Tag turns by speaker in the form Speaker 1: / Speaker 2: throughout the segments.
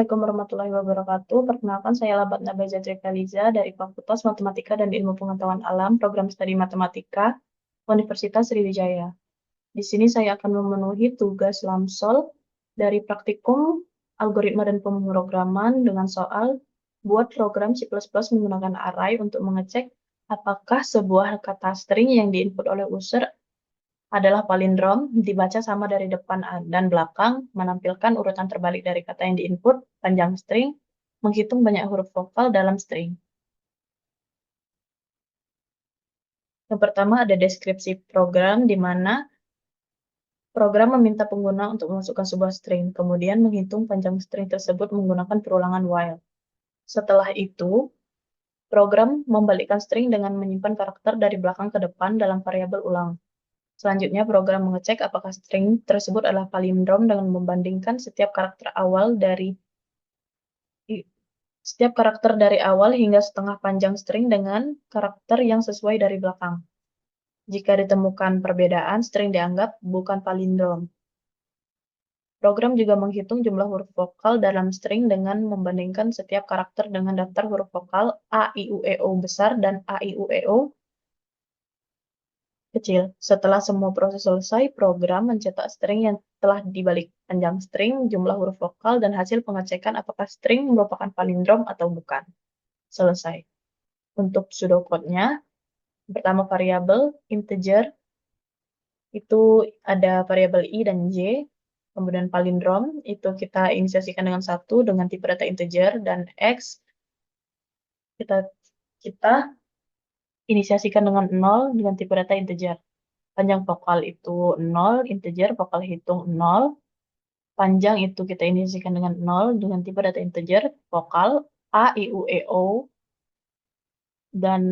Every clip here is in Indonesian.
Speaker 1: Assalamualaikum warahmatullahi wabarakatuh. Perkenalkan, saya Labat Nabeza Trekaliza dari Fakultas Matematika dan Ilmu Pengetahuan Alam, Program Studi Matematika, Universitas Sriwijaya. Di sini saya akan memenuhi tugas Lamsol dari praktikum algoritma dan pemrograman dengan soal buat program C++ menggunakan array untuk mengecek apakah sebuah kata string yang diinput oleh user adalah palindrom, dibaca sama dari depan dan belakang, menampilkan urutan terbalik dari kata yang diinput, panjang string, menghitung banyak huruf vokal dalam string. Yang pertama ada deskripsi program, di mana program meminta pengguna untuk memasukkan sebuah string, kemudian menghitung panjang string tersebut menggunakan perulangan while. Setelah itu, program membalikkan string dengan menyimpan karakter dari belakang ke depan dalam variabel ulang. Selanjutnya, program mengecek apakah string tersebut adalah palindrom dengan membandingkan setiap karakter dari awal hingga setengah panjang string dengan karakter yang sesuai dari belakang. Jika ditemukan perbedaan, string dianggap bukan palindrom. Program juga menghitung jumlah huruf vokal dalam string dengan membandingkan setiap karakter dengan daftar huruf vokal A, I, U, E, O besar dan A, I, U, E, O kecil. Setelah semua proses selesai, program mencetak string yang telah dibalik panjang string, jumlah huruf vokal, dan hasil pengecekan apakah string merupakan palindrom atau bukan. Selesai. Untuk pseudocode-nya, pertama variabel integer, itu ada variabel I dan J, kemudian palindrom, itu kita inisiasikan dengan 1 dengan tipe data integer, dan X kita inisiasikan dengan 0 dengan tipe data integer. Panjang vokal itu 0, integer, vokal hitung 0. Panjang itu kita inisiasikan dengan 0 dengan tipe data integer, vokal A, I, U, E, O. Dan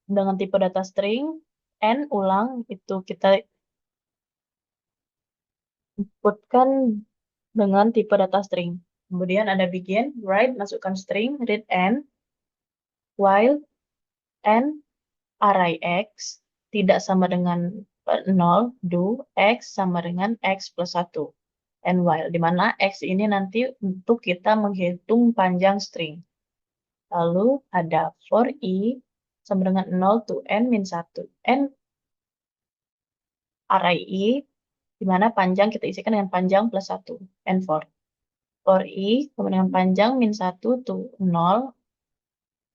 Speaker 1: dengan tipe data string, N ulang, itu kita inputkan dengan tipe data string. Kemudian ada begin, write, masukkan string, read N, while N array X tidak sama dengan 0, do X sama dengan X plus 1. And while, di mana X ini nanti untuk kita menghitung panjang string. Lalu ada for I sama dengan 0 to N min 1. N array I, di mana panjang kita isikan dengan panjang plus 1. And for I, kemudian panjang min 1 to 0,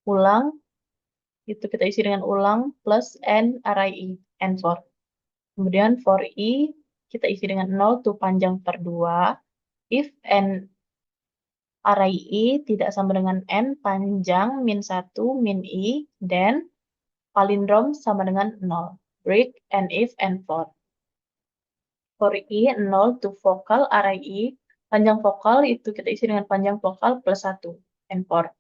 Speaker 1: ulang, itu kita isi dengan ulang plus N array I, N for. Kemudian for I, kita isi dengan 0 to panjang per 2. If N array I tidak sama dengan N panjang min 1 min I, then palindrom sama dengan 0. Break and if and for. For I, 0 to vokal array I, panjang vokal itu kita isi dengan panjang vokal plus 1. And for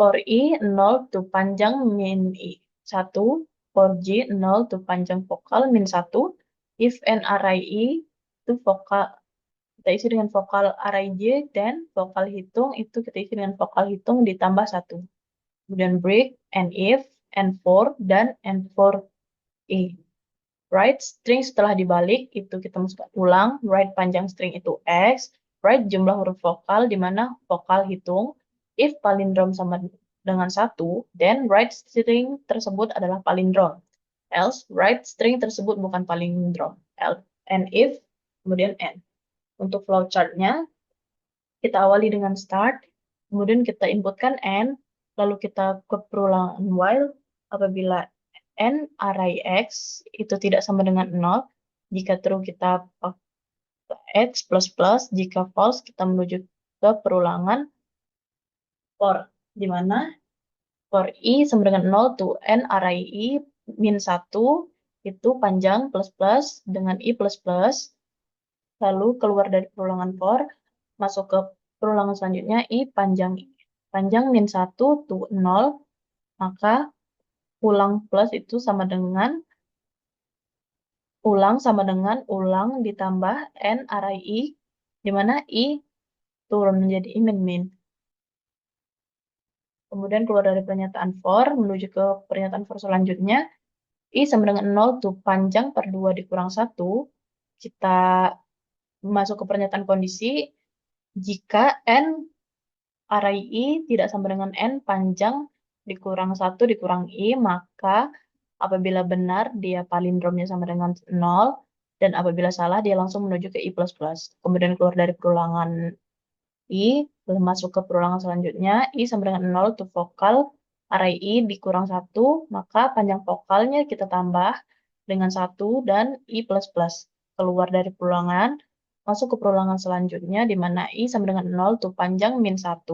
Speaker 1: I, 0 to panjang min I, 1. For J, 0 to panjang vokal min 1. If and array I, itu vokal, kita isi dengan vokal array J, dan vokal hitung itu kita isi dengan vokal hitung ditambah 1. Kemudian break, and if, and for, dan and for I. Write string setelah dibalik, itu kita masukkan ulang, write panjang string itu X, write jumlah huruf vokal, di mana vokal hitung, if palindrom sama dengan 1, then write string tersebut adalah palindrom. Else, write string tersebut bukan palindrom. And if, kemudian N. Untuk flowchart-nya, kita awali dengan start, kemudian kita inputkan N, lalu kita ke perulangan while, apabila N array X itu tidak sama dengan 0, jika true kita pakai X plus plus, jika false kita menuju ke perulangan for, di mana for I sama dengan 0 to N array I min 1, itu panjang plus plus dengan I plus plus, lalu keluar dari perulangan for, masuk ke perulangan selanjutnya I panjang min 1 to 0, maka ulang plus itu sama dengan ulang ditambah N array I, di mana I turun menjadi I min min. Kemudian keluar dari pernyataan for, menuju ke pernyataan for selanjutnya, I sama dengan 0 tuh panjang per 2 dikurang 1, kita masuk ke pernyataan kondisi, Jika n array i tidak sama dengan n panjang dikurang 1 dikurang i, maka apabila benar dia palindromnya sama dengan 0, dan apabila salah dia langsung menuju ke i++. Kemudian keluar dari perulangan i, masuk ke perulangan selanjutnya, i sama dengan 0 to vokal, array i dikurang 1, maka panjang vokalnya kita tambah dengan 1 dan i++. Keluar dari perulangan, masuk ke perulangan selanjutnya, di mana i sama dengan 0 to panjang min 1,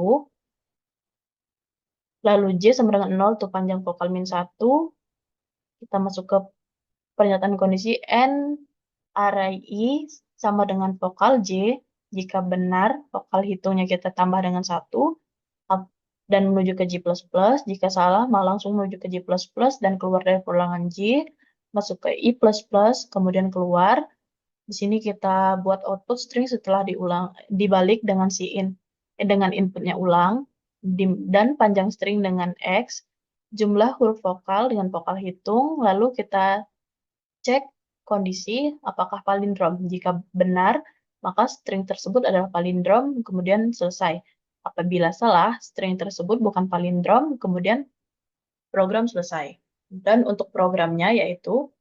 Speaker 1: lalu j sama dengan 0 to panjang vokal min 1, kita masuk ke pernyataan kondisi n array i sama dengan vokal j. Jika benar, vokal hitungnya kita tambah dengan 1 dan menuju ke J++. Jika salah, malah langsung menuju ke J++ dan keluar dari perulangan J, masuk ke I++, kemudian keluar. Di sini kita buat output string setelah dibalik dengan dengan inputnya ulang, dan panjang string dengan X, jumlah huruf vokal dengan vokal hitung, lalu kita cek kondisi apakah palindrom. Jika benar, maka string tersebut adalah palindrom, kemudian selesai. Apabila salah, string tersebut bukan palindrom, kemudian program selesai. Dan untuk programnya yaitu,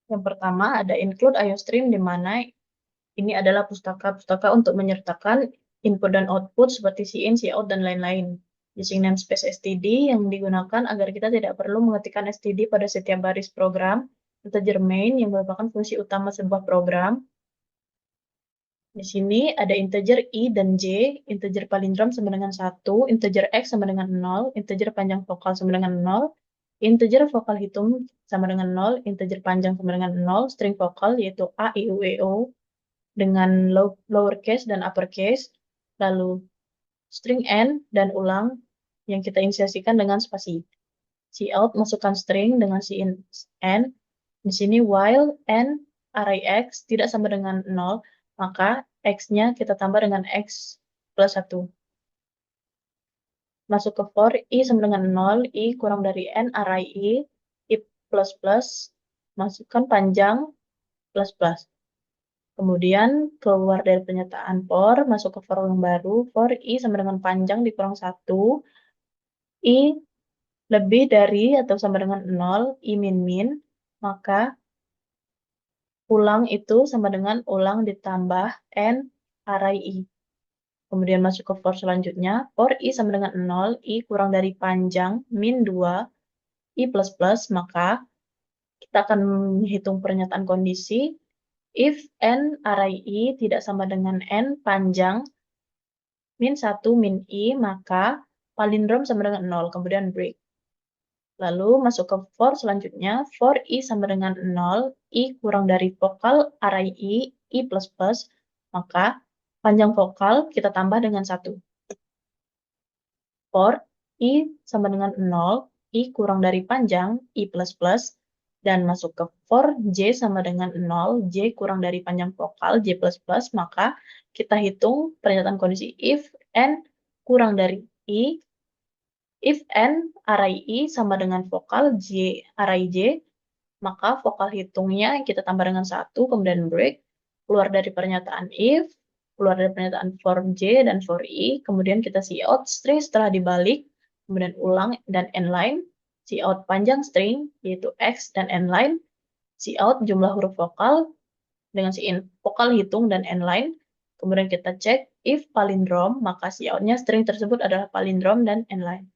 Speaker 1: yang pertama ada include IOStream, di mana ini adalah pustaka-pustaka untuk menyertakan input dan output seperti cin, cout, dan lain-lain. Using namespace std yang digunakan agar kita tidak perlu mengetikkan std pada setiap baris program. Integer main yang merupakan fungsi utama sebuah program. Di sini ada integer i dan j, integer palindrom sama dengan 1, integer x sama dengan 0, integer panjang vokal sama dengan 0, integer vokal hitung sama dengan 0, integer panjang sama dengan 0, string vokal yaitu a, i, u, e, o, dengan lowercase dan uppercase, lalu string n dan ulang yang kita inisiasikan dengan spasi. Cout masukkan string dengan cin n. Di sini while n array x tidak sama dengan 0, maka x-nya kita tambah dengan x plus 1. Masuk ke for i sama dengan 0, i kurang dari n array i plus plus, masukkan panjang plus plus. Kemudian keluar dari pernyataan for, masuk ke for yang baru, for i sama dengan panjang dikurang 1, i lebih dari atau sama dengan 0, i min min, maka ulang itu sama dengan ulang ditambah n array i. Kemudian masuk ke for selanjutnya, for i sama dengan 0, i kurang dari panjang min 2, i plus plus, maka kita akan menghitung pernyataan kondisi. If n array i tidak sama dengan n panjang min 1 min i, maka palindrom sama dengan 0, kemudian break. Lalu masuk ke for selanjutnya, for i sama dengan 0, i kurang dari vokal array i plus plus, maka panjang vokal kita tambah dengan 1. For i sama dengan 0, i kurang dari panjang i plus plus, dan masuk ke for j sama dengan 0, j kurang dari panjang vokal j plus plus, maka kita hitung pernyataan kondisi if n kurang dari i, if n array i sama dengan vokal j array j, maka vokal hitungnya kita tambah dengan 1, kemudian break, keluar dari pernyataan if, keluar dari pernyataan for j dan for i, kemudian kita cout string setelah dibalik, kemudian ulang dan endline, cout panjang string, yaitu x dan endline, cout jumlah huruf vokal dengan cin vokal hitung dan endline, kemudian kita cek if palindrom, maka coutnya string tersebut adalah palindrom dan endline.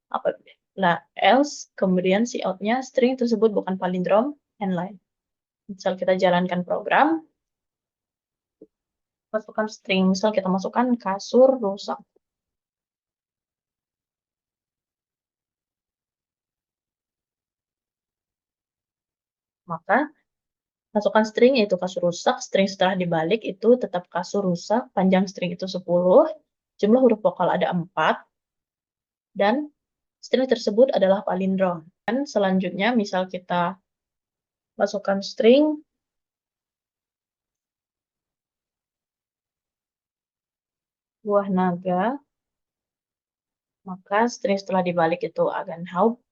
Speaker 1: Apabila else, kemudian coutnya string tersebut bukan palindrom, endline. Misal kita jalankan program, masukkan string, misal kita masukkan kasur rusak. Maka masukkan string yaitu kasur rusak, string setelah dibalik itu tetap kasur rusak, panjang string itu 10, jumlah huruf vokal ada 4, dan string tersebut adalah palindrom. Dan selanjutnya misal kita masukkan string buah naga, maka string setelah dibalik itu Agenhaupt,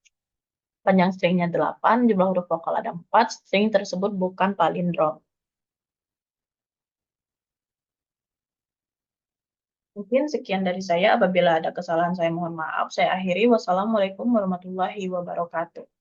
Speaker 1: panjang stringnya 8, jumlah huruf vokal ada 4, string tersebut bukan palindrom. Mungkin sekian dari saya. Apabila ada kesalahan, saya mohon maaf. Saya akhiri. Wassalamualaikum warahmatullahi wabarakatuh.